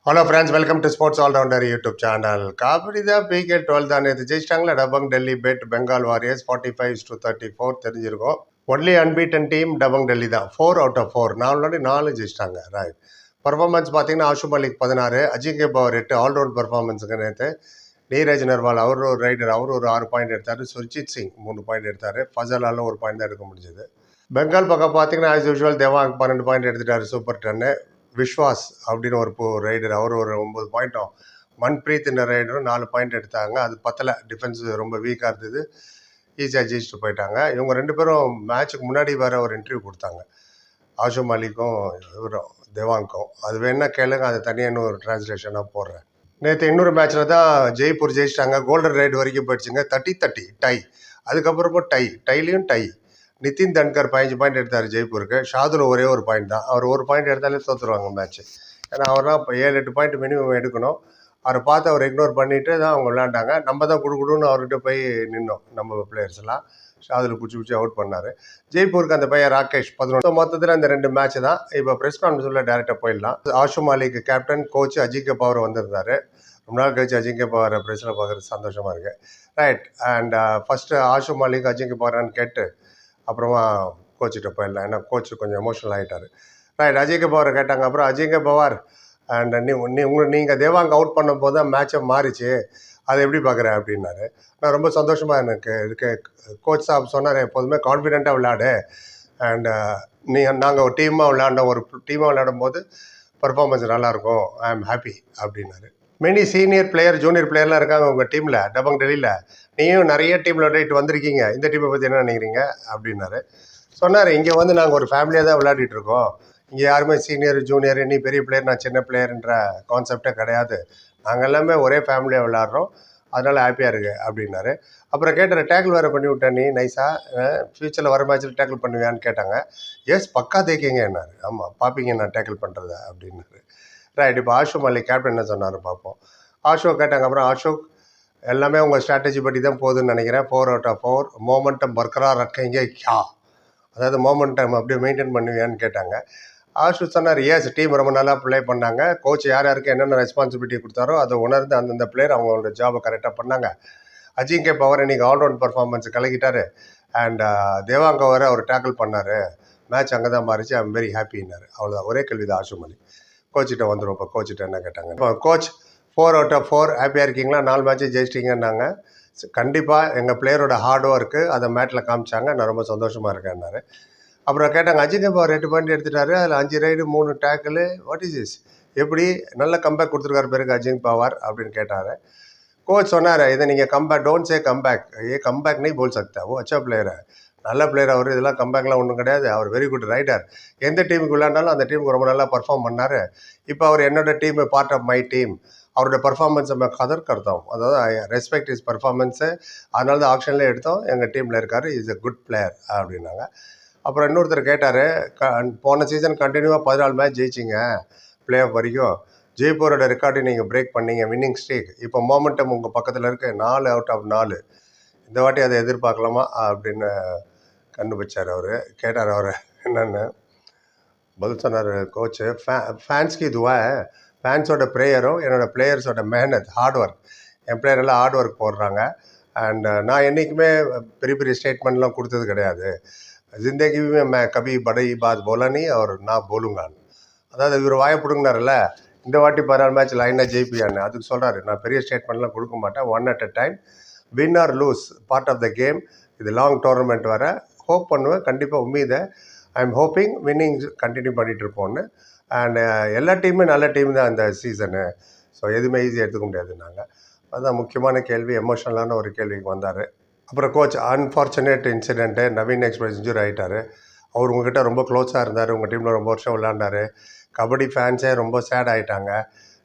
Hello friends, welcome to sports allrounder YouTube channel. Kabaddi தான் PK 12 தான் நேற்று ஜெயிச்சிட்டாங்களா டபங் டெல்லி பெட் பெங்கால் வாரியர்ஸ் 45-34 தெரிஞ்சிருக்கும். Only unbeaten team Dabang Delhi தான். 4 out of 4 4 ஜெயிச்சிட்டாங்க. ரைட். பர்ஃபார்மன்ஸ் பார்த்தீங்கன்னா ஆஷு மலிக் 16, அஜிங்கே பவர் 8 ஆல்ரவுண்ட் பர்ஃபார்மன்ஸுக்கு நேற்று. நீரஜ் நர்வால் அவர் ஒரு ரைடர், அவர் ஒரு 6 பாயிண்ட் எடுத்தார். சுர்ஜித் சிங் 3 பாயிண்ட் எடுத்தார். ஃபசலாலும் 1 பாயிண்ட் தான் எடுக்க முடிஞ்சது. பெங்கால் பக்கம் பார்த்தீங்கன்னா ஆஸ் யூஷுவல் தேவாங் 12 பாயிண்ட் எடுத்துட்டார். சூப்பர் 10. விஸ்வாஸ் அப்படின்னு ஒரு ரைடர், அவர் ஒரு 9 பாயிண்ட்டும், மன்பிரீத் என்ற ரைடரும் 4 பாயிண்ட் எடுத்தாங்க. அது பத்தலை, டிஃபென்ஸ் ரொம்ப வீக்காக இருந்தது, ஈஸியாக ஜெயிச்சுட்டு போயிட்டாங்க. இவங்க 2 பேரும் மேட்சுக்கு முன்னாடி வேறு ஒரு இன்டர்வியூ கொடுத்தாங்க, ஆஷு மாலிக்கும் இவரும் தேவாங்கும். அது வேணா கேளுங்க, அது தனியாக இன்னொரு டிரான்ஸ்லேஷனாக போடுறேன். நேற்று இன்னொரு மேட்ச்சில் தான் ஜெய்ப்பூர் ஜெயிச்சிட்டாங்க. கோல்டன் ரைடு வரைக்கும் போயிடுச்சுங்க. 30-30 டை. அதுக்கப்புறமும் டைலையும் டை. நிதின் தன்கர் 15 பாயிண்ட் எடுத்தார் ஜெய்ப்பூருக்கு. ஷாதுல் ஒரே ஒரு பாயிண்ட் தான். அவர் ஒரு பாயிண்ட் எடுத்தாலே தோற்றுருவாங்க மேட்ச்சு. ஏன்னா அவர்லாம் இப்போ 7-8 பாயிண்ட் மினிமம் எடுக்கணும். அவரை பார்த்து அவர் இக்னோர் பண்ணிவிட்டு தான் அவங்க விளையாண்டாங்க. நம்ம தான் கொடுக்கணும்னு அவர்கிட்ட போய் நின்னோம், நம்ம பிளேயர்ஸ்லாம். ஷாதுல் பிடிச்சி அவுட் பண்ணார். ஜெய்ப்பூருக்கு அந்த பையன் ராகேஷ் 11. மொத்தத்தில் இந்த 2 மேட்ச் தான். இப்போ ப்ரெஸ் கான்ஃபரன்ஸில் டேரெக்டாக போயிடலாம். Ashu Malik captain, coach Ajinkya power வந்திருந்தார். ரொம்ப நாள் கழிச்சு அஜிங்கே பவரை ப்ரெஸ்ஸில் பார்க்குறது சந்தோஷமாக இருக்குது. Right. And first Ashu Malik Ajinkya பவரான்னு கேட்டு அப்புறமா கோச்சிட்ட போயிடலாம். ஏன்னா கோச் கொஞ்சம் எமோஷனல் ஆகிட்டார். ரைட். அஜிங்கே பவரை கேட்டாங்க. அப்புறம் அஜிங்கே பவர் அண்ட் நீங்கள் தேவாங்க அவுட் பண்ணும்போது தான் மேட்சை மாறிச்சு, அதை எப்படி பார்க்குறேன் அப்படின்னாரு. நான் ரொம்ப சந்தோஷமாக எனக்கு இருக்கு. கோச் சாப் சொன்னார், எப்போதுமே கான்ஃபிடென்ட்டாக விளையாடு. அண்ட் நாங்கள் ஒரு டீமாக விளையாண்டோம், ஒரு டீமாக விளையாடும் போது பர்ஃபார்மன்ஸ் நல்லாயிருக்கும், ஐ ஆம் ஹாப்பி அப்படின்னாரு. மெனி சீனியர் பிளேயர், ஜூனியர் பிளேயர்லாம் இருக்காங்க உங்கள் டீமில், டபங் டெல்லியில். நீயும் நிறைய டீமில் விளையாடிட்டு வந்திருக்கீங்க, இந்த டீமை பற்றி என்ன நினைக்கிறீங்க அப்படின்னாரு. சொன்னார், இங்கே வந்து நாங்கள் ஒரு ஃபேமிலியாக தான் விளையாடிட்டு இருக்கோம். இங்கே யாருமே சீனியர் ஜூனியர், நீ பெரிய பிளேயர் நான் சின்ன பிளேயர்ன்ற கான்செப்டே கிடையாது. நாங்கள் எல்லாமே ஒரே ஃபேமிலியாக விளையாடுறோம், அதனால் ஹாப்பியாக இருக்குது அப்படின்னாரு. அப்புறம் கேட்டார், டேக்கிள் வேறு பண்ணி விட்டேன் நீ நைஸாக, ஃப்யூச்சரில் வர மேட்ச்சில் டேக்கிள் பண்ணுவியான்னு கேட்டாங்க. எஸ் பக்கா தேக்கிங்க என்னார். ஆமாம் பார்ப்பீங்க நான் டேக்கிள் பண்ணுறத அப்படின்னாரு. ரைட். இப்போ ஆஷு மாலிக் கேப்டன் என்ன சொன்னார் பார்ப்போம். ஆஷோக் கேட்டாங்க. அப்புறம் அசோக், எல்லாமே உங்கள் ஸ்ட்ராட்டஜி பற்றி தான் போகுதுன்னு நினைக்கிறேன். 4 out of 4 மோமெண்டம் பர்கரார் ரக்கீங்க கியா, அதாவது மோமெண்டம் அப்படியே மெயின்டைன் பண்ணுவியான்னு கேட்டாங்க. ஆஷு சொன்னார், எஸ் டீம் ரொம்ப நல்லா ப்ளே பண்ணாங்க. கோச் யார் யாருக்கு என்னென்ன ரெஸ்பான்சிபிலிட்டி கொடுத்தாரோ அதை உணர்ந்து அந்தந்த பிளேயர் அவங்களோட ஜாபை கரெக்டாக பண்ணாங்க. அஜிங்கே பவர் இன்றைக்கி ஆல்ரவுண்ட் பர்ஃபார்மன்ஸ் கலக்கிட்டார். அண்ட் தேவாங்க வர அவர் டேக்கிள் பண்ணார். மேட்ச் அங்கே தான் மாறிச்சு. ஐ எம் வெரி ஹாப்பின்னாரு. அவ்வளோதான், ஒரே கேள்வி தான் ஆஷு மாலிக். கோச்சிட்ட வந்துடும். இப்போ கோச்சிட்ட என்ன கேட்டாங்க. இப்போ கோச் 4 out of 4 ஹாப்பியாக இருக்கீங்களா, 4 மேட்ச்சு ஜெயிச்சிட்டிங்கன்னாங்க. கண்டிப்பாக எங்கள் பிளேயரோட ஹார்ட் ஒர்க்கு அதை மேட்டில் காமிச்சாங்க, நான் ரொம்ப சந்தோஷமாக இருக்கேன்னாரு. அப்புறம் கேட்டாங்க, அஜிங்கே பவர் 8 பாயிண்ட் எடுத்துட்டாரு, அதில் 5 raid 3 tackle, what is this, எப்படி நல்ல கம்பேக் கொடுத்துருக்காரு பிறகு அஜிங்கே பவர் அப்படின்னு கேட்டார். கோச் சொன்னார், இதை நீங்கள் comeback, don't say comeback, comeback நீ போல் சக்தா, ஓ அச்சா பிளேயர், நல்ல பிளேயர் அவர், இதெல்லாம் கம்பேக்லாம் ஒன்றும் கிடையாது, அவர் வெரி குட் ரைடர். எந்த டீமுக்கு விளையாண்டாலும் அந்த டீமுக்கு ரொம்ப நல்லா பர்ஃபார்ம் பண்ணார். இப்போ அவர் என்னோட team, part of my team, அவரோட பர்ஃபார்மன்ஸை நம்ம கதர் கருத்தோம், அதாவது ரெஸ்பெக்ட் இஸ் பர்ஃபார்மன்ஸு, அதனால தான் ஆப்ஷன்லேயே எடுத்தோம், எங்கள் டீமில் இருக்கார், இஸ் எ குட் பிளேயர் அப்படின்னாங்க. அப்புறம் இன்னொருத்தர் கேட்டார், போன சீசன் கண்டினியூவாக 14 மேட்ச் ஜெயிச்சிங்க பிளே ஆஃப் வரைக்கும், ஜெய்ப்பூரோட ரெக்கார்டையும் நீங்கள் பிரேக் பண்ணீங்க, வின்னிங் ஸ்ட்ரீக், இப்போ மோமெண்டம் உங்கள் பக்கத்தில் இருக்குது, 4 out of 4, இந்த வாட்டி அதை எதிர்பார்க்கலாமா அப்படின்னு கண்டுபிடிச்சார் அவர். கேட்டார் அவர் என்னென்னு பதில் சொன்னார் கோச்சு. ஃபேன்ஸ்க்கு இதுவாக ஃபேன்ஸோட ப்ரேயரும் என்னோடய பிளேயர்ஸோட மேனத் ஹார்ட் ஒர்க், என் பிளேயர் எல்லாம் ஹார்ட் ஒர்க் போடுறாங்க. அண்ட் நான் என்றைக்குமே பெரிய பெரிய ஸ்டேட்மெண்ட்லாம் கொடுத்தது கிடையாது. ஜிந்தகியுமே மே கபி படை பாத் போலானி அவர் நான் போலுங்கான், அதாவது இவர் வாயை பிடுங்கினார்ல, இந்த வாட்டி 14 மேட்ச் லைனாக ஜெயிப்பியான்னு, அதுக்கு சொல்கிறாரு, நான் பெரிய ஸ்டேட்மெண்ட்லாம் கொடுக்க மாட்டேன், 1 at a time, win or lose part of the game, இது லாங் டோர்னமெண்ட் வர ஹோப் பண்ணுவேன், கண்டிப்பாக உம்மீதை I am hoping winning continue பண்ணிகிட்டு இருப்போன்னு. அண்ட் எல்லா டீமுமே நல்ல டீம் தான் இந்த சீசனு, ஸோ எதுவுமே ஈஸியாக எடுத்துக்க முடியாதுன்னாங்க. அதுதான் முக்கியமான கேள்வி, எமோஷனலான ஒரு கேள்விக்கு வந்தார். அப்புறம் coach, unfortunate incident, Naveen express injury ஆகிட்டார். அவர் உங்ககிட்ட ரொம்ப க்ளோஸாக இருந்தார், உங்கள் டீமில் ரொம்ப வருஷம் விளையாண்டார், கபடி ஃபேன்ஸே ரொம்ப சேட் ஆகிட்டாங்க,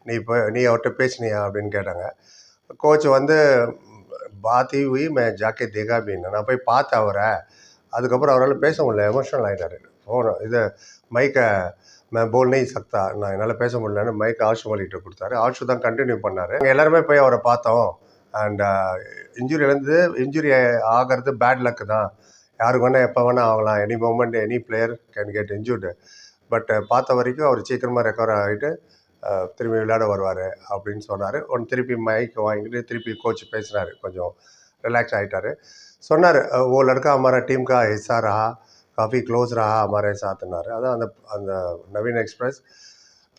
நீ அவர்கிட்ட பேசினியா அப்படின்னு கேட்டாங்க. கோச் வந்து பாத்தி हुई मैं जाके देखा भी नहीं, நான் போய் பார்த்தேன் அவரை, அதுக்கப்புறம் அவரால் பேச முடியல, எமோஷனல் ஆகிட்டார். இது மைக்கை मैं बोल नहीं सकता, நான் என்னால் பேச முடியலன்னு மைக்கை ஆஷு மாலிக்கிட்ட கொடுத்தாரு. ஆஷு தான் கண்டினியூ பண்ணார். எல்லாருமே போய் அவரை பார்த்தோம். அண்ட் இன்ஜுரி ஆகிறது பேட் லக்கு தான், யாருக்கு வேணால் எப்போ வேணால் ஆகலாம், any moment any player can get injured. But பார்த்த வரைக்கும் அவர் சீக்கிரமாக ரெக்கவர் ஆகிட்டு திரும்பி விளையாட வருவார் அப்படின்னு சொன்னார். திருப்பி மைக் வாங்கிட்டு திருப்பி கோச் பேசினார், கொஞ்சம் ரிலாக்ஸ் ஆகிட்டார். சொன்னார், "वो लड़का हमारा टीम का हिस्सा रहा, काफ़ी க்ளோஸ் रहा हमारे साथனாரு." அதான் அந்த அந்த நவீன் எக்ஸ்பிரஸ்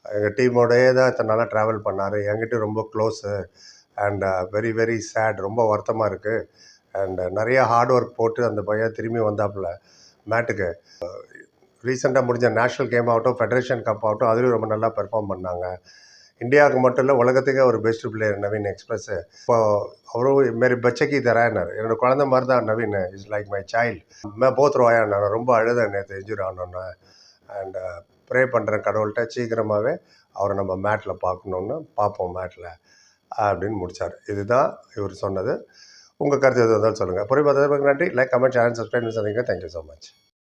எங்கள் டீமோடையே தான் இத்தனை நாளாக ட்ராவல் பண்ணார், என்கிட்ட ரொம்ப close and very very sad, ரொம்ப வருத்தமாக இருக்குது. அண்ட் நிறையா ஹார்ட் ஒர்க் போட்டு அந்த பையன் திரும்பி வந்தாப்புல மேட்டுக்கு. ரீசெண்டாக முடிஞ்ச நேஷ்னல் கேம் ஆகட்டும், ஃபெடரேஷன் கப் ஆகட்டும், அதுலேயும் ரொம்ப நல்லா பெர்ஃபார்ம் பண்ணாங்க. இந்தியாவுக்கு மட்டும் இல்லை, உலகத்துக்கே ஒரு பெஸ்ட் பிளேயர் நவீன் எக்ஸ்பிரஸ்ஸு. இப்போ அவரும் மாரி பச்சைக்கு தரானார், என்னோடய குழந்த மாதிரி தான் Naveen, is like my child. Both ரோயா, நான் ரொம்ப அழுதேன் நேற்று இன்ஜுரி ஆனோன்னு. அண்ட் ப்ரே பண்ணுறேன் கடவுள்கிட்ட, சீக்கிரமாகவே அவரை நம்ம மேட்டில் பார்க்கணுன்னு, பார்ப்போம் மேட்டில் அப்படின்னு முடித்தார். இதுதான் இவர் சொன்னது. உங்கள் கருத்து எது வந்தாலும் சொல்லுங்கள். பொறுமை பார்த்ததுக்கு நன்றி. லைக், கமெண்ட், சேனல், சப்ஸ்கிரைப் சந்திங்க. Thank you so much.